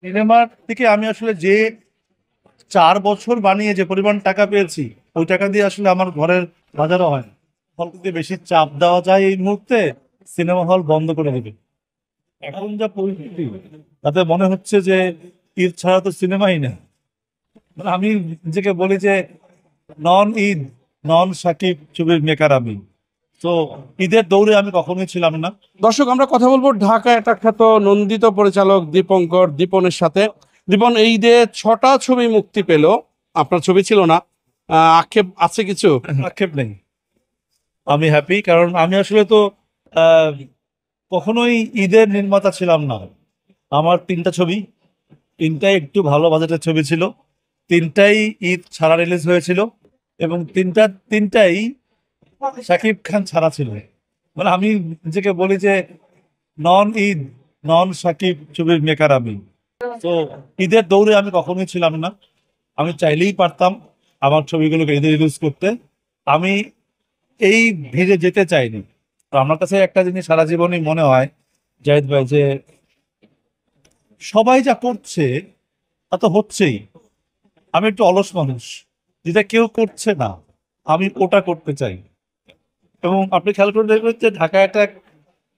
সিনেমার থেকে আমি আসলে যে 4 বছর বানিয়ে যে পরিমাণ টাকা পেয়েছি, ওই টাকা দিয়ে আসলে আমার ঘরের বাজারও হয় না। হল থেকে বেশি চাপ দেওয়া যায় এই মুহূর্তে, সিনেমা হল বন্ধ করে দেবে। এখন যা পরিস্থিতি, তাতে মনে হচ্ছে যে ঈদ ছাড়া তো সিনেমাই না। মানে আমি নিজেকে বলি যে নন ঈদ, নন সাকিব ছবির মেকার আমি। তো ঈদের দৌড়ে আমি কখনোই ছিলাম না। দর্শক, আমরা কথা বলবো ঢাকায় একটা খ্যাত নন্দিত পরিচালক দীপঙ্কর দীপনের সাথে। দীপন, এই যে 6টা ছবি মুক্তি পেল, আপনার ছবি ছিল না, আক্ষেপ আছে কিছু? আক্ষেপ নেই, আমি হ্যাপি। কারণ আমি আসলে তো আহ, কখনোই ঈদের নির্মাতা ছিলাম না। আমার 3টা ছবি, 3টাই একটু ভালো বাজেটের ছবি ছিল, 3টাই ঈদ ছাড়া রিলিজ হয়েছিল, এবং তিনটাই শাকিব খান ছাড়া ছিল। মানে আমি নিজেকে বলি যে নন ঈদ, নন শাকিব ছবির মেকার আমি। তো ঈদের দৌড়ে আমি কখনোই ছিলাম না। আমি চাইলেই পারতাম আমার ছবিগুলোকে ঈদে রিলিজ করতে। আমি এই ভিড়ে যেতে চাইনি। তো আমার কাছে একটা জিনিস সারা জীবনই মনে হয় জাহিদ ভাই, যে সবাই যা করছে তা তো হচ্ছেই। আমি একটু অলস মানুষ, যেটা কেউ করছে না আমি ওটা করতে চাই। এবং আপনি খেয়াল করে দেখবেন যে ঢাকায় একটা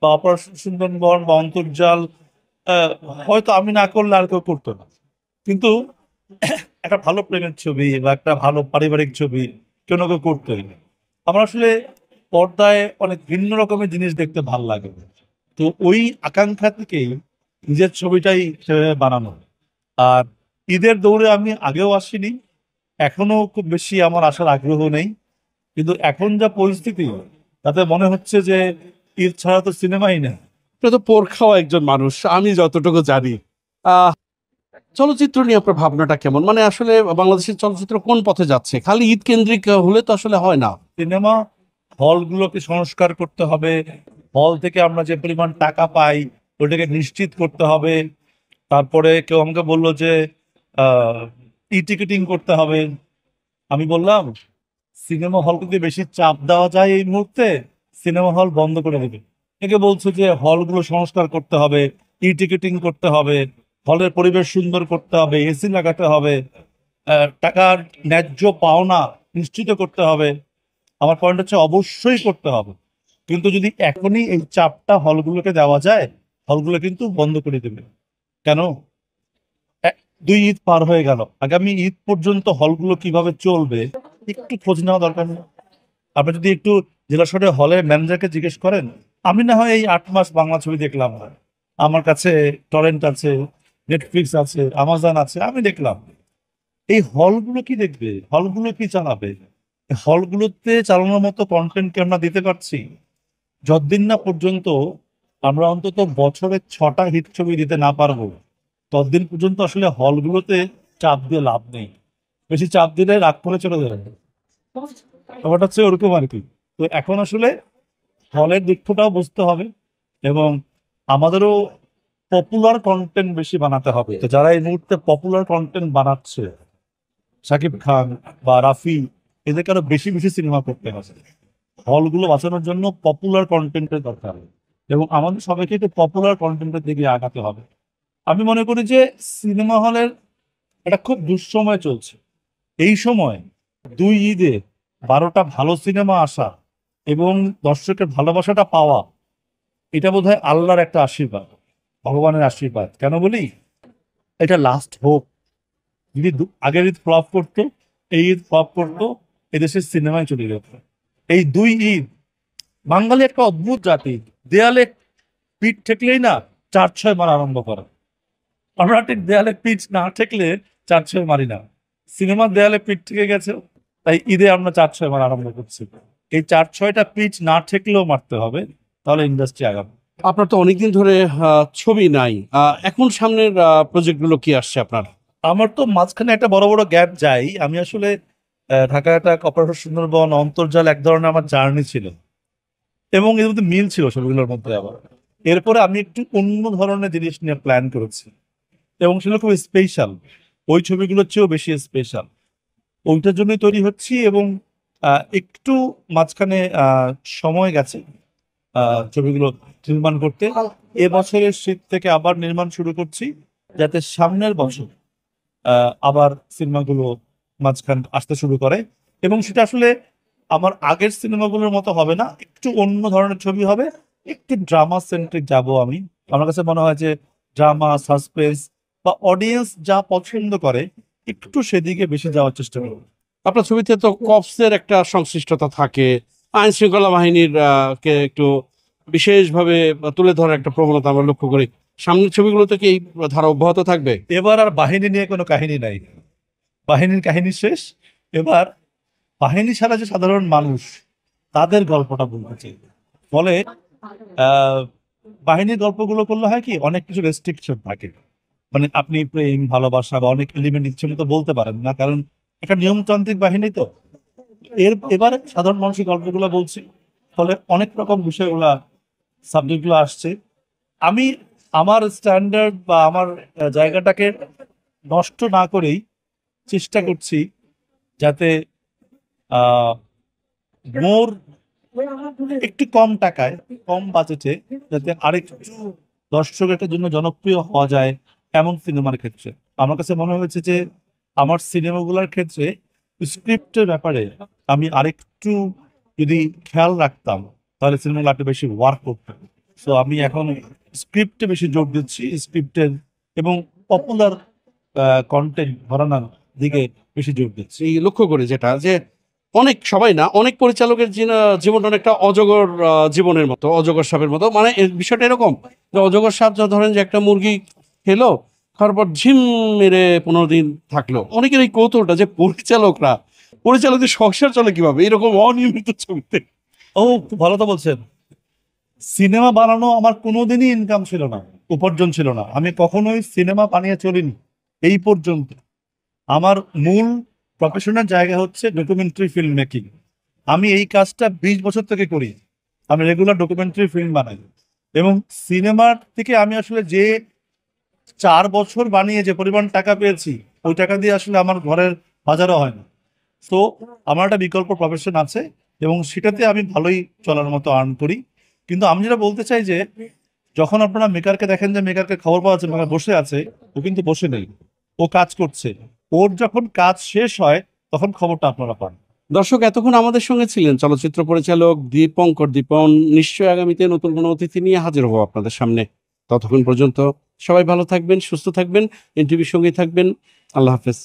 বা অপারেশন সুন্দরবন বা অন্তর্জাল, আহ, হয়তো আমি না করলে আর কেউ করতো না, কিন্তু একটা ভালো প্রেমের ছবি বা একটা ভালো পারিবারিক ছবি কেউ না কেউ করতোই। আমার আসলে পর্দায় অনেক ভিন্ন রকমের জিনিস দেখতে ভালো লাগে। তো ওই আকাঙ্ক্ষা থেকেই নিজের ছবিটাই সেভাবে বানানো। আর ঈদের দৌড়ে আমি আগেও আসিনি, এখনো খুব বেশি আমার আসার আগ্রহ নেই। কিন্তু এখন যা পরিস্থিতি, তাতে মনে হচ্ছে যে ঈদ ছাড়া তো সিনেমাই না। আপনি তো পোর খাওয়া একজন মানুষ, আমি যতটুকু জানি। আহ চলচ্চিত্র নিয়ে আপনার ভাবনাটা কেমন? মানে আসলে বাংলাদেশের চলচ্চিত্র কোন পথে যাচ্ছে? খালি ঈদ কেন্দ্রিক হলে তো আসলে হয় না। সিনেমা হলগুলোকে সংস্কার করতে হবে, হল থেকে আমরা যে পরিমাণ টাকা পাই ওটাকে নিশ্চিত করতে হবে। তারপরে কেউ আমাকে বললো যে ই টিকিটিং করতে হবে। আমি বললাম সিনেমা হল যদি বেশি চাপ দেওয়া যায় এই মুহূর্তে, সিনেমা হল বন্ধ করে দেবে। একে বলছে যে হলগুলো সংস্কার করতে হবে, ই টিকিটিং করতে হবে, হলের পরিবেশ সুন্দর করতে হবে, এসি লাগাতে হবে, টাকার ন্যায্য পাওনা নিশ্চিত করতে হবে। আমার পয়েন্ট হচ্ছে অবশ্যই করতে হবে, কিন্তু যদি এখনই এই চাপটা হলগুলোকে দেওয়া যায়, হলগুলো কিন্তু বন্ধ করে দেবে। কেন? 2 ঈদ পার হয়ে গেল, আগামী ঈদ পর্যন্ত হলগুলো কিভাবে চলবে একটু খোঁজ নেওয়া দরকার নেই? আপনি যদি একটু জেলা শহরের হলের ম্যানেজারকে জিজ্ঞেস করেন, আমি না হয় এই 8 মাস বাংলা ছবি দেখলাম না, আমার কাছে টরেন্ট আছে, নেটফ্লিক্স আছে, আমাজন আছে, আমি দেখলাম। এই হলগুলো কি দেখবে? হলগুলো কি চালাবে? হলগুলোতে চালানোর মতো কন্টেন্ট কি আমরা দিতে পারছি? যতদিন না পর্যন্ত আমরা অন্তত বছরে 6টা হিট ছবি দিতে না পারবো, ততদিন পর্যন্ত আসলে হলগুলোতে চাপ দিয়ে লাভ নেই। বেশি চাপ দিলে রাগ করে চলে যাবে, ব্যাপারটা হচ্ছে ওরকম আর কি। তো এখন আসলে হলের দিকটাও বুঝতে হবে, এবং আমাদেরও পপুলার কন্টেন্ট বেশি বানাতে হবে। তো যারা এই মুহূর্তে পপুলার কন্টেন্ট বানাচ্ছে, শাকিব খান বা রাফি, এদেরকে আরো বেশি বেশি সিনেমা করতে হবে। হলগুলো বাঁচানোর জন্য পপুলার কন্টেন্টের দরকার, এবং আমাদের সবাইকে একটু পপুলার কন্টেন্টের দিকে আগাতে হবে। আমি মনে করি যে সিনেমা হলের একটা খুব দুঃসময় চলছে। এই সময় 2 ঈদে 12টা ভালো সিনেমা আসা এবং দর্শকের ভালোবাসাটা পাওয়া, এটা বোধহয় আল্লাহর একটা আশীর্বাদ, ভগবানের আশীর্বাদ। কেন বলি? এটা লাস্ট হোপ। যদি আগের ঈদ ফ্লপ করতো, এই ঈদ ফ্লপ করতো, এদেশের সিনেমায় চলে যেত। এই 2 ঈদ, বাঙালি একটা অদ্ভুত জাতি, দেয়ালে পিঠ ঠেকলেই না 4-6 মারা আরম্ভ করে। আমরা ঠিক দেয়ালে পিঠ না ঠেকলে 4-6 মারি না। সিনেমার দেয়ালে পিঠ ঠেকে গেছে, তাই ঈদে আমরা 4-6 মারা আরম্ভ করছি। এই 4-6টা পিচ না ঠেকলেও মারতে হবে, তাহলে ইন্ডাস্ট্রি আগাবে। আপনার তো অনেকদিন ধরে ছবি নাই, এখন সামনের প্রজেক্ট গুলো কি আসছে আপনার? আমার তো মাঝখানে একটা বড় বড় গ্যাপ যায়। আমি আসলে ঢাকা একটা অপারেশন সুন্দরবন, অন্তর্জাল এক ধরনের আমার জার্নি ছিল, এবং এর মধ্যে মিল ছিল ছবিগুলোর মধ্যে। আবার এরপরে আমি একটু অন্য ধরনের জিনিস নিয়ে প্ল্যান করেছি, এবং সেগুলো খুব স্পেশাল, ওই ছবিগুলোর চেয়েও বেশি স্পেশাল। ওইটার জন্যই তৈরি হচ্ছি, এবং একটু মাঝখানে সময় গেছে ছবিগুলো নির্মাণ করতে। এবছরের শীত থেকে আবার নির্মাণ শুরু করছি, যাতে সামনের বছর আবার সিনেমাগুলো মাঝখান আসতে শুরু করে, এবং সেটা আসলে আমার আগের সিনেমাগুলোর মতো হবে না, একটু অন্য ধরনের ছবি হবে, একটু ড্রামা সেন্ট্রিক যাব আমি। আমার কাছে মনে হয় যে ড্রামা, সাসপেন্স বা অডিয়েন্স যা পছন্দ করে একটু সেদিকে বেশি যাওয়ার চেষ্টা করব। আপনার ছবিতে তো কপসের একটা সংশ্লিষ্টতা থাকে, আইন শৃঙ্খলা বাহিনীর কে একটু বিশেষভাবে তুলে ধরার একটা প্রবণতা আমরা লক্ষ্য করি। সামনের ছবিগুলোতে কি এই ধারা অব্যাহত থাকবে? এবার আর বাহিনী নিয়ে কোনো কাহিনী নাই, বাহিনীর কাহিনী শেষ। এবার বাহিনী ছাড়া যে সাধারণ মানুষ, তাদের গল্পটা বলতে চাই। ফলে আহ বাহিনীর গল্পগুলো করলে হয় কি, অনেক কিছু রেস্ট্রিকশন থাকে, মানে আপনি প্রেম, ভালোবাসা বা অনেক এলিমেন্ট ইচ্ছে মতো বলতে পারেন না, কারণ একটা নিয়মতান্ত্রিক বাহিনী তো। এবারে সাধারণ মানুষের গল্পগুলো বলছি, ফলে অনেক রকম বিষয়গুলা, সাবজেক্টগুলো আসছে। আমি আমার স্ট্যান্ডার্ড বা আমার জায়গাটাকে নষ্ট না করেই চেষ্টা করছি যাতে আহ মোর একটু কম টাকায়, কম বাজেটে, যাতে আরেকটু দর্শকের জন্য জনপ্রিয় হওয়া যায় এমন সিনেমার ক্ষেত্রে। আমার কাছে মনে হয়েছে যে আমার সিনেমাগুলোর ক্ষেত্রে স্ক্রিপ্টের ব্যাপারে আমি আরেকটু যদি খেয়াল রাখতাম, তাহলে সিনেমাগুলো একটু বেশি ওয়ার্ক করতো। সো আমি এখন স্ক্রিপ্টে বেশি জোর দিচ্ছি, স্ক্রিপ্টের এবং পপুলার কন্টেন্ট ঘরানার দিকে বেশি জোর দিচ্ছি। এই লক্ষ্য করি যেটা যে অনেক, সবাই না, অনেক পরিচালকের জীবনটা অনেকটা অজগর জীবনের মতো, অজগর সাপের মতো। মানে বিষয়টা এরকম যে অজগর সাপ যা ধরেন যে একটা মুরগি খেলো, খাওয়ার পর ঝিম মেরে 15 দিন থাকলো। অনেকের এই কৌতূহলটা যে পরিচালকদের সংসার চলে কিভাবে এরকম অনিয়মিত ছবিতে। ও, খুব ভালো তো বলছেন। সিনেমা বানানো আমার কোনোদিনই ইনকাম ছিল না, উপার্জন ছিল না। আমি কখনোই সিনেমা বানিয়ে চলিনি এই পর্যন্ত। আমার মূল প্রফেশনাল জায়গা হচ্ছে ডকুমেন্টারি ফিল্ম মেকিং। আমি এই কাজটা 20 বছর থেকে করি। আমি রেগুলার ডকুমেন্টারি ফিল্ম বানাই, এবং সিনেমার থেকে আমি আসলে যে 4 বছর বানিয়ে যে পরিমাণ টাকা পেয়েছি, ওই টাকা দিয়ে আসলে আমার ঘরের বাজারও হয় না। তো আমার একটা বিকল্প প্রফেশন আছে, এবং সেটাতে আমি ভালোই চলার মতো আর্ন করি। কিন্তু আমি যেটা বলতে চাই যে যখন আপনারা মেকারকে দেখেন যে মেকারকে খবর পাওয়া যাচ্ছে, মেকার বসে আছে, ও কিন্তু বসে নেই, ও কাজ করছে। ওর যখন কাজ শেষ হয় তখন খবরটা আপনারা পান। দর্শক, এতক্ষণ আমাদের সঙ্গে ছিলেন চলচ্চিত্র পরিচালক দীপঙ্কর দীপন। নিশ্চয়ই আগামীতে নতুন কোনো অতিথি নিয়ে হাজির হবো আপনাদের সামনে। ততক্ষণ পর্যন্ত সবাই ভালো থাকবেন, সুস্থ থাকবেন, এনটিভির সঙ্গেই থাকবেন। আল্লাহ হাফেজ।